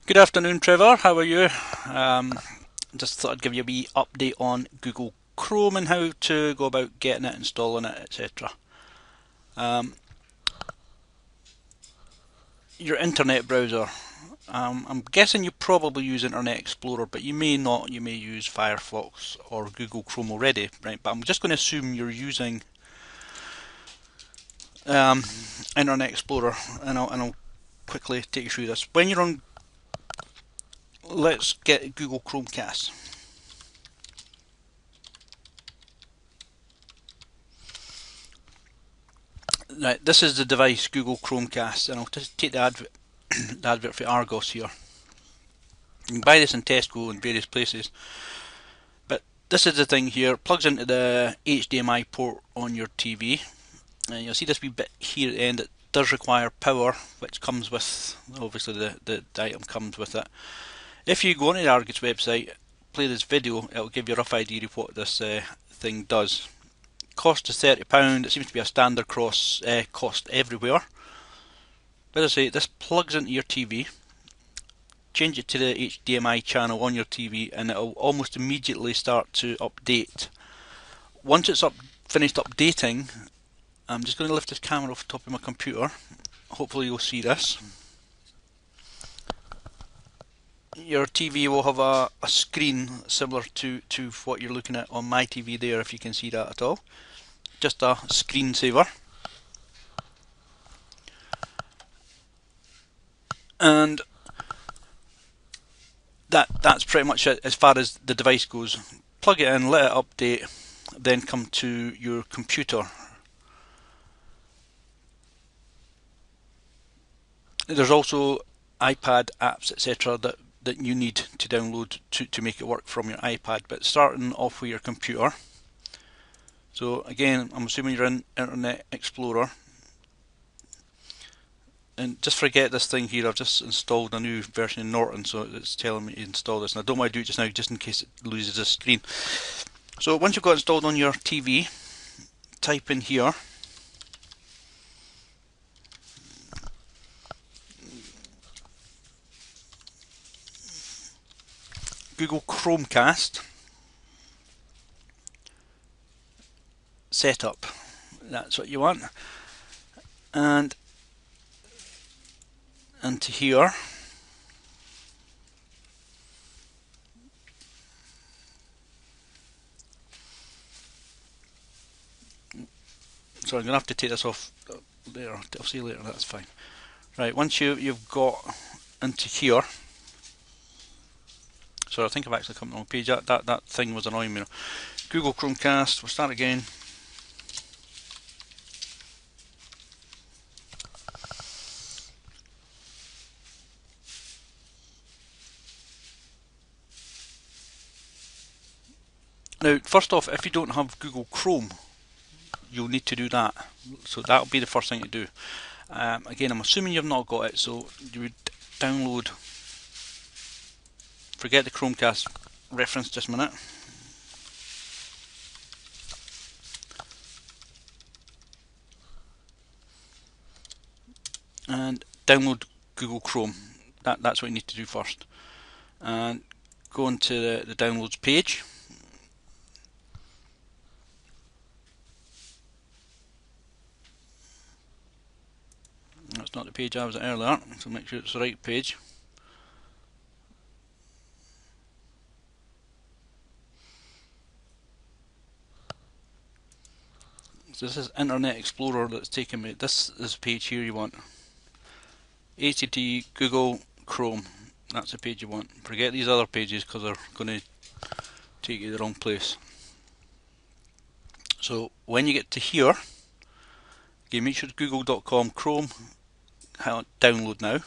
Good afternoon, Trevor. How are you? Just thought I'd give you a wee update on Google Chrome and how to go about getting it, installing it, etc. Um, your internet browser. I'm guessing you probably use Internet Explorer, but you may not. You may use Firefox or Google Chrome already, right? But I'm just going to assume you're using um, Internet Explorer, and I'll quickly take you through this. When you're on, let's get Google Chromecast. Right, this is the device Google Chromecast, and I'll just take the advert for Argos here. You can buy this in Tesco and various places, but this is the thing here. It plugs into the HDMI port on your TV, and you'll see this wee bit here at the end. It does require power, which comes with, obviously the item comes with it. If you go onto the Argos website, play this video, it'll give you a rough idea of what this thing does. Cost is £30. It seems to be a standard cost everywhere. But as I say, this plugs into your TV. Change it to the HDMI channel on your TV, and it'll almost immediately start to update. Once it's finished updating, I'm just going to lift this camera off the top of my computer. Hopefully you'll see this. Your TV will have a screen similar to what you're looking at on my TV there, if you can see that at all. Just a screensaver. And that's pretty much it as far as the device goes. Plug it in, let it update, then come to your computer. There's also iPad apps, etc. that you need to download to make it work from your iPad, but starting off with your computer. So again, I'm assuming you're in Internet Explorer, and just forget this thing here. I've just installed a new version of Norton, so it's telling me to install this, and I don't want to do it just now just in case it loses the screen. So once you've got it installed on your TV, type in here Google Chromecast setup. That's what you want. And into here, so I'm going to have to take this off later. I'll see you later, that's fine. Right, once you've got into here, so I think I've actually come to the wrong page. That thing was annoying me. Google Chromecast, we'll start again. Now, first off, if you don't have Google Chrome, you'll need to do that. So that'll be the first thing to do. Again, I'm assuming you've not got it, so you would download. Forget the Chromecast reference just a minute. And download Google Chrome. That's what you need to do first. And go into the downloads page. That's not the page I was at earlier, so make sure it's the right page. So this is Internet Explorer that's taken me. This is the page here you want. HTTP Google Chrome. That's the page you want. Forget these other pages because they're going to take you to the wrong place. So when you get to here, again, make sure it's google.com Chrome. Download now,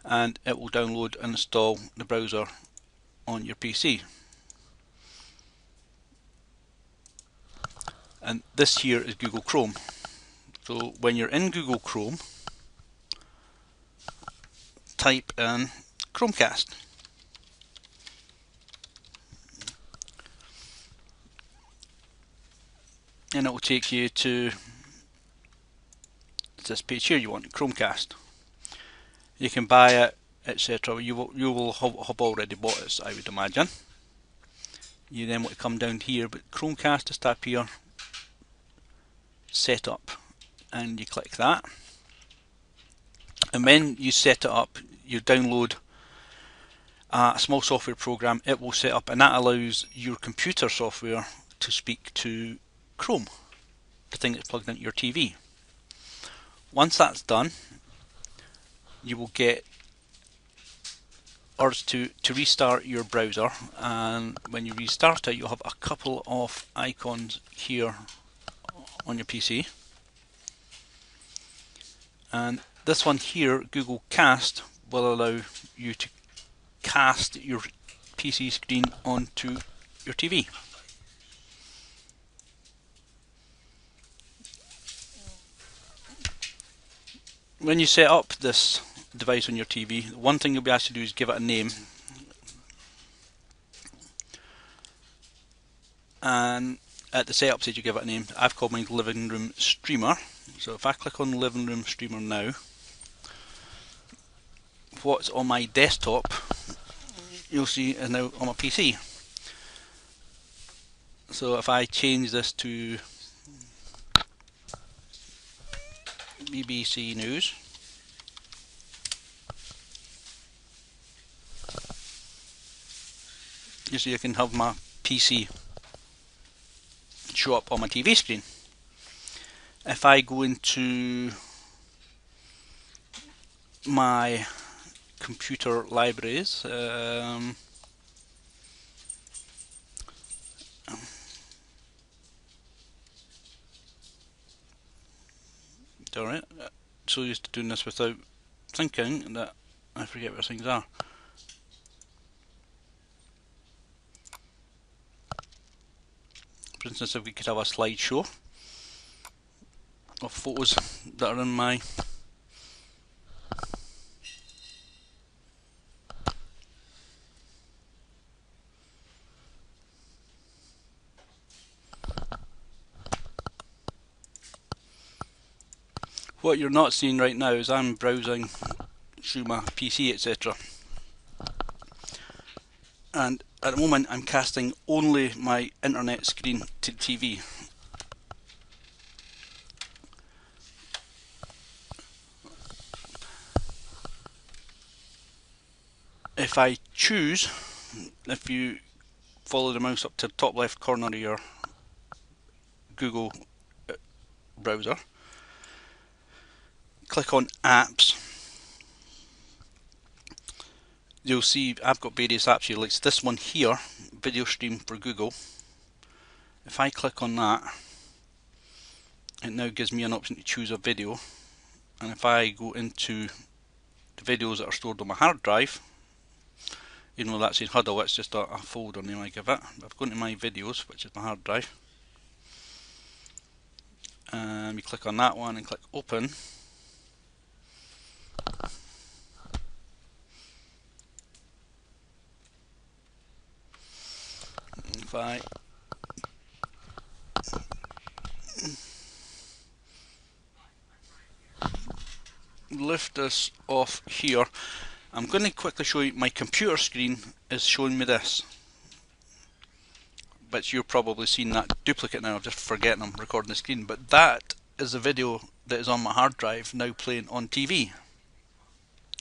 and it will download and install the browser on your PC. And this here is Google Chrome. So when you're in Google Chrome, type in Chromecast. And it will take you to this page here you want, Chromecast. You can buy it etc. You will have already bought it, I would imagine. You then want to come down here, but Chromecast is up here, set up, and you click that. And when you set it up, you download a small software program it will set up, and that allows your computer software to speak to Chrome, the thing that's plugged into your TV. Once that's done, you will get urged to restart your browser, and when you restart it, you'll have a couple of icons here on your PC. And this one here, Google Cast, will allow you to cast your PC screen onto your TV. When you set up this device on your TV, one thing you'll be asked to do is give it a name. And at the setup stage you give it a name. I've called mine Living Room Streamer. So if I click on Living Room Streamer now, what's on my desktop you'll see is now on my PC. So if I change this to BBC News, you see I can have my PC show up on my TV screen. If I go into my computer libraries, alright, so used to doing this without thinking that I forget where things are. For instance, if we could have a slideshow of photos that are in my what you're not seeing right now is I'm browsing through my PC, etc. And at the moment I'm casting only my internet screen to the TV. If I choose, if you follow the mouse up to the top left corner of your Google browser, click on apps, you'll see I've got various apps here, like this one here, video stream for Google. If I click on that, it now gives me an option to choose a video, and if I go into the videos that are stored on my hard drive, even though that says Huddle, it's just a folder name I give it. I've gone to my videos, which is my hard drive, and we click on that one and click open. If I lift this off here, I'm going to quickly show you my computer screen is showing me this, but you've probably seen that duplicate now. I'm just forgetting I'm recording the screen, but that is the video that is on my hard drive now playing on TV,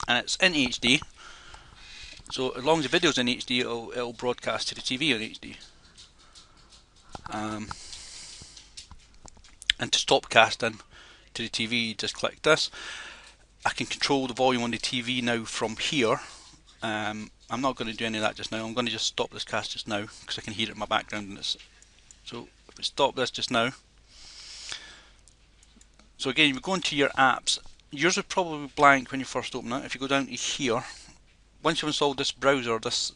and it's in HD. So as long as the video's in HD, it'll broadcast to the TV in HD. And to stop casting to the TV, just click this. I can control the volume on the TV now from here. I'm not going to do any of that just now. I'm going to just stop this cast just now because I can hear it in my background. And so if we stop this just now. So again, you go into your apps. Yours is probably blank when you first open it. If you go down to here, once you've installed this browser, this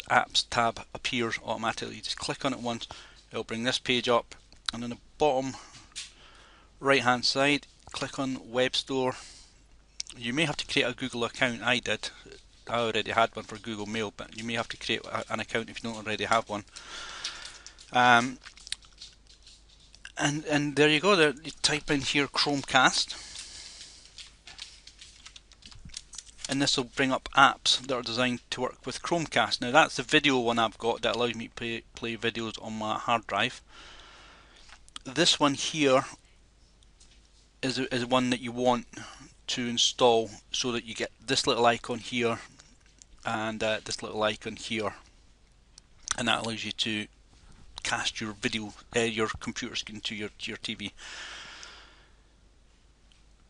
apps tab appears automatically. You just click on it once, it'll bring this page up, and on the bottom right hand side, click on Web Store. You may have to create a Google account. I did. I already had one for Google Mail, but you may have to create an account if you don't already have one. And there you go. There, you type in here Chromecast, and this will bring up apps that are designed to work with Chromecast. Now that's the video one I've got that allows me to play videos on my hard drive. This one here is one that you want to install so that you get this little icon here and this little icon here, and that allows you to cast your video, your computer screen to your TV.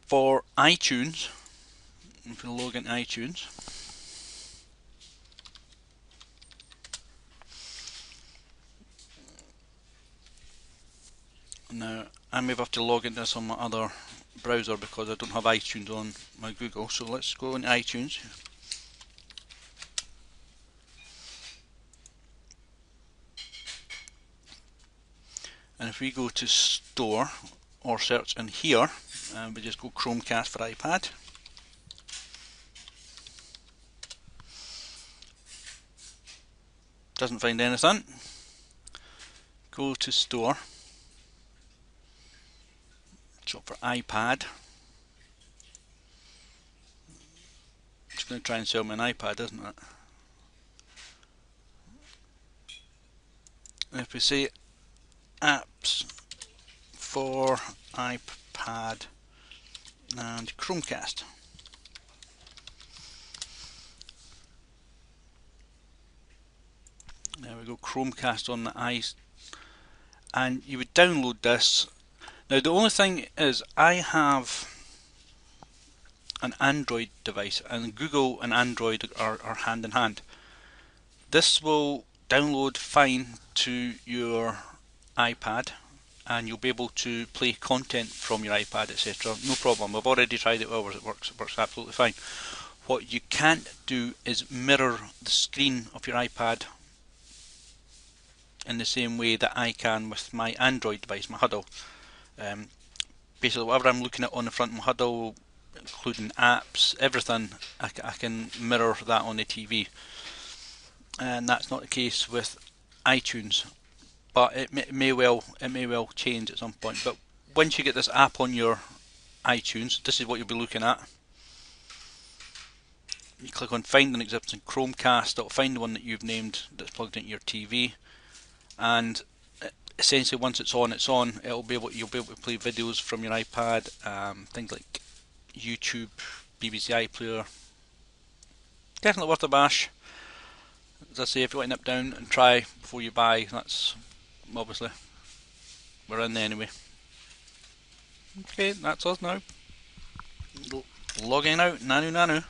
For iTunes, if you log into iTunes, now I may have to log into this on my other browser because I don't have iTunes on my Google, so let's go into iTunes. And if we go to store or search in here, we just go Chromecast for iPad. Doesn't find anything. Go to store. So for iPad, it's going to try and sell me an iPad, isn't it? And if we say apps for iPad and Chromecast, there we go, Chromecast on the ice, and you would download this. Now the only thing is I have an Android device, and Google and Android are hand in hand. This will download fine to your iPad and you'll be able to play content from your iPad, etc. No problem. I've already tried it, it works absolutely fine. What you can't do is mirror the screen of your iPad in the same way that I can with my Android device, my Huddle. Basically whatever I'm looking at on the front of my Huddle, including apps, everything, I can mirror that on the TV. And that's not the case with iTunes, but it may well change at some point. But once you get this app on your iTunes, this is what you'll be looking at. You click on find an existing Chromecast, it'll find the one that you've named that's plugged into your TV, and essentially once it's on, you'll be able to play videos from your iPad, things like YouTube, BBC iPlayer. Definitely worth a bash. As I say, if you want to nip down and try before you buy, that's obviously, we're in there anyway. Okay, that's us now. Logging out, nanu nanu.